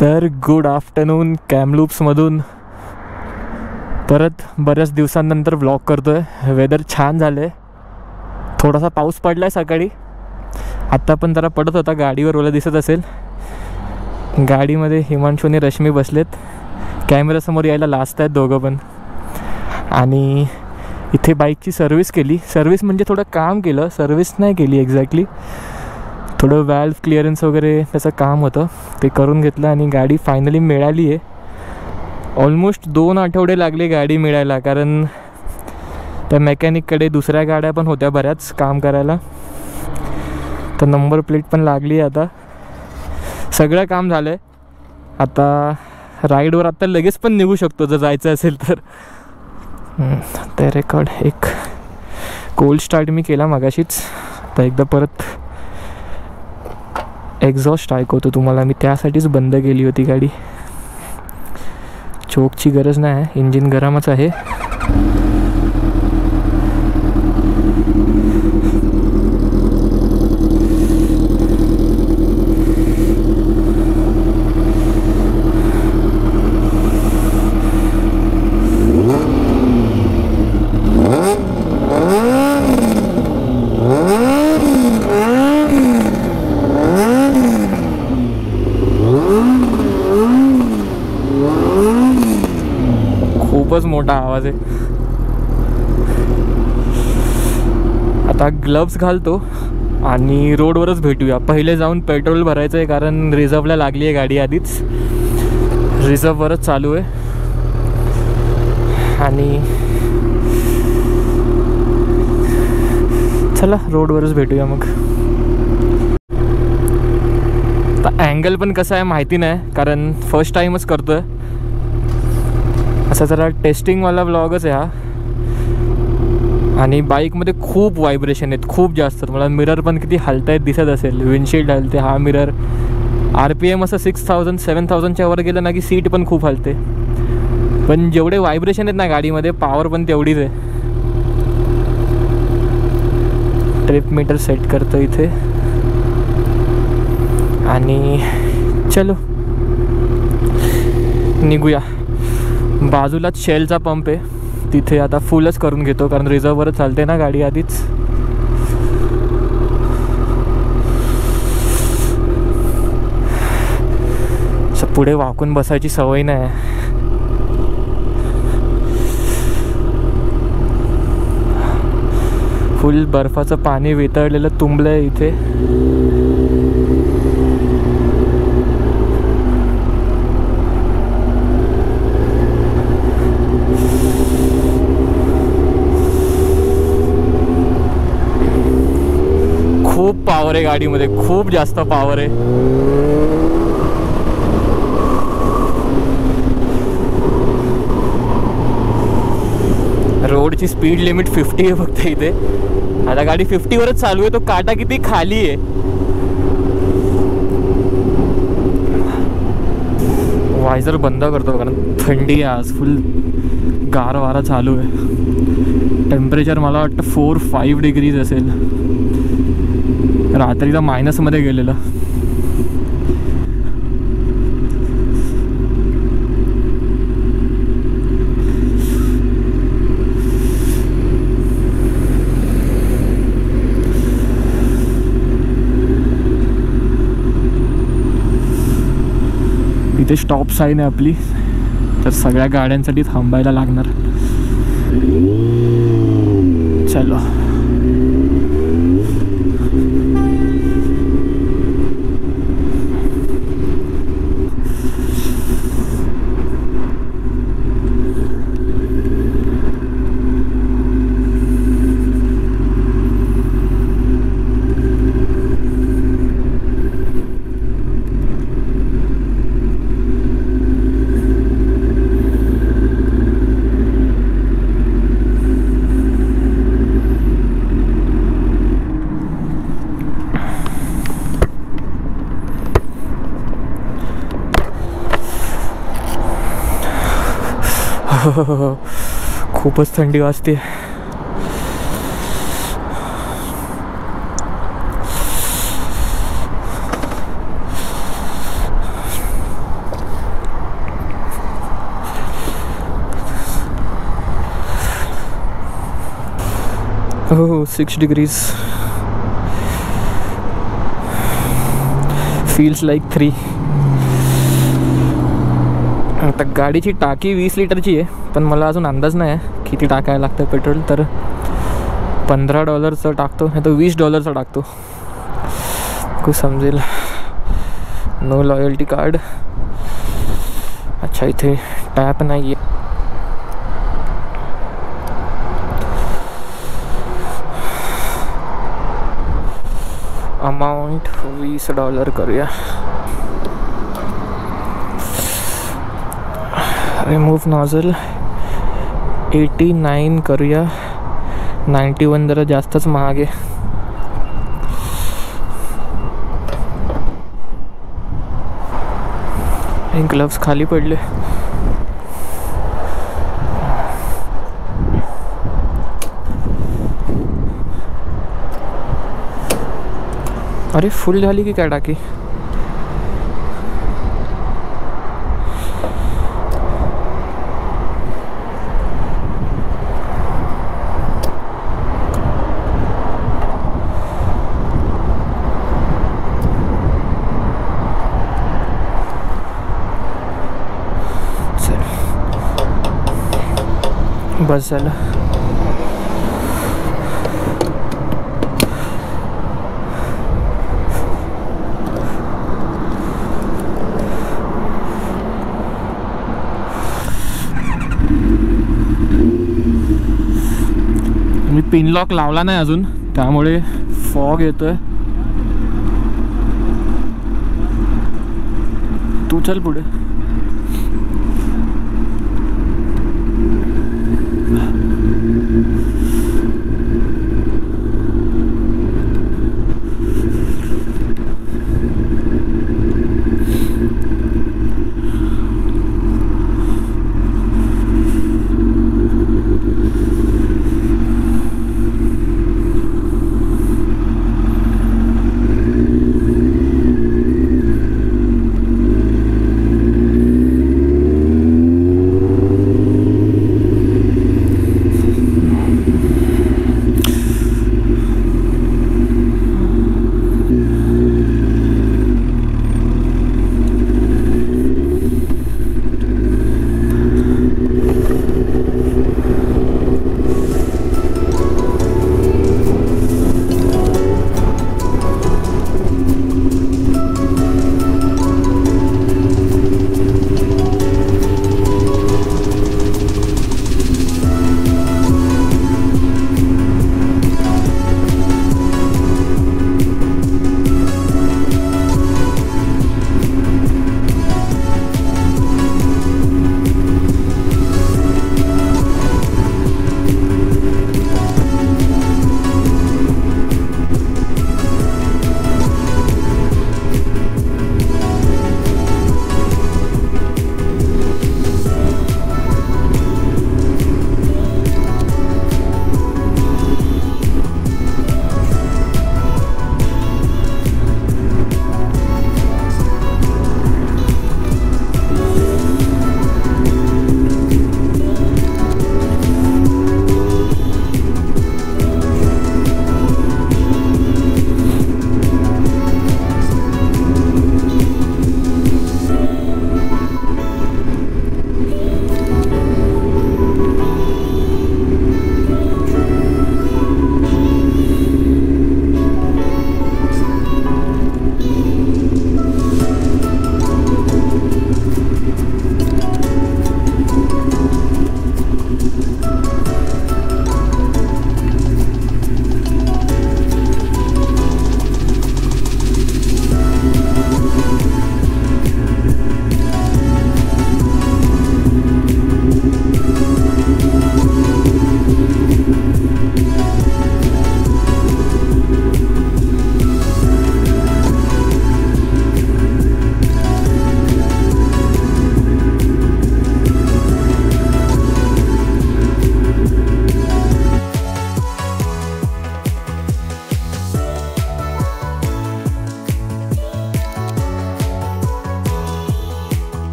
तर good afternoon कॅमलूप्समधून परत बऱ्याच दिवसांनंतर व्लॉग करतो आहे. वेदर छान झालं आहे. थोडासा पाऊस पडला आहे सकाळी, आत्ता पण जरा पडत होता. गाडीवर ओला दिसत असेल. गाडीमध्ये हिमांशू आणि रश्मी बसलेत. कॅमेऱ्यासमोर यायला लास्ट आहेत दोघं पण. आणि इथे बाईकची सर्व्हिस केली. सर्व्हिस म्हणजे थोडं काम केलं, सर्व्हिस नाही केली एक्झॅक्टली. थोडं व्हॅल्व क्लिअरन्स वगैरे त्याचं काम होतं, ते करून घेतलं आणि गाडी फायनली मिळाली आहे. ऑलमोस्ट 2 आठवडे लागले गाडी मिळायला, कारण त्या मेकॅनिककडे दुसऱ्या गाड्या पण होत्या बऱ्याच काम करायला. तर नंबर प्लेट पण लागली आहे. आता सगळं काम झालं आहे. आता राईडवर आत्ता लगेच पण निघू शकतो जर जायचं असेल तर. ते रेकॉर्ड एक कोल्ड स्टार्ट मी केला मगाशीच. आता एकदा परत एक्झॉस्ट ऐकवतो तुम्हाला. मी त्यासाठीच बंद केली होती गाडी. चोकची गरज नाही आहे, इंजिन गरमच आहे. खूपच मोठा आवाज आहे. आता ग्लव्स घालतो आणि रोडवरच भेटूया. पहिले जाऊन पेट्रोल भरायचं आहे, कारण रिझर्वला लागली आहे गाडी आधीच. रिझर्ववरच चालू आहे. आणि चला रोडवरच भेटूया मग. आता अँगल पण कसं आहे माहिती नाही, कारण फर्स्ट टाईमच करतो आहे. असा जरा टेस्टिंगवाला व्लॉगच आहे हा. आणि बाईकमध्ये खूप व्हायब्रेशन आहेत, खूप जास्त. मला मिरर पण किती हलत आहेत दिसत असेल. विंडशील्ड हलते, हा मिरर. RPM असं 6000 7000च्या वर गेलं ना की सीट पण खूप हलते. पण जेवढे व्हायब्रेशन आहेत ना गाडीमध्ये, पॉवर पण तेवढीच आहे. ट्रिप मीटर सेट करतो इथे आणि चलो निघूया. बाजूलाच शेलचा पंप आहे, तिथे आता फुलच करून घेतो, कारण रिझर्ववरच चालते ना गाडी आधीच. असं पुढे वाकून बसायची सवय नाही. फुल बर्फाचं पाणी वितळलेलं तुंबलं आहे इथे. खूप पॉवर आहे गाडीमध्ये, खूप जास्त पॉवर आहे. रोडची स्पीड लिमिट 50 आहे फक्त इथे. आता गाडी 50वरच चालू आहे. तो काटा किती खाली आहे. वायझर बंद करतो कारण थंडी आहे आज. फुल गार वारा चालू आहे. टेम्परेचर मला वाटतं 4-5 डिग्रीज असेल. रात्रीला मायनसमध्ये गेलेलं. इथे स्टॉप साईन आहे आपली, तर सगळ्या गाड्यांसाठी थांबायला लागणार. चलो खूपच थंडी वाजते. हो 6 डिग्रीज, फील्स लाईक 3. आता गाडीची टाकी 20 लिटरची आहे, पण मला अजून अंदाज नाही आहे किती टाकायला लागतं पेट्रोल. तर $15 टाकतो, नाही तर $20 टाकतो, खूप समजेल. No loyalty card. अच्छा, इथे टॅप नाही आहे. अमाऊंट $20 करूया. रिमूव्ह नॉझल 89 करूया. 91 जरा जास्तच महाग आहे. ग्लव्स खाली पडले. अरे फुल झाली की काय टाकी? बस झालं. मी पिन लॉक लावला नाही अजून, त्यामुळे फॉग येतोय. तू चल पुढे.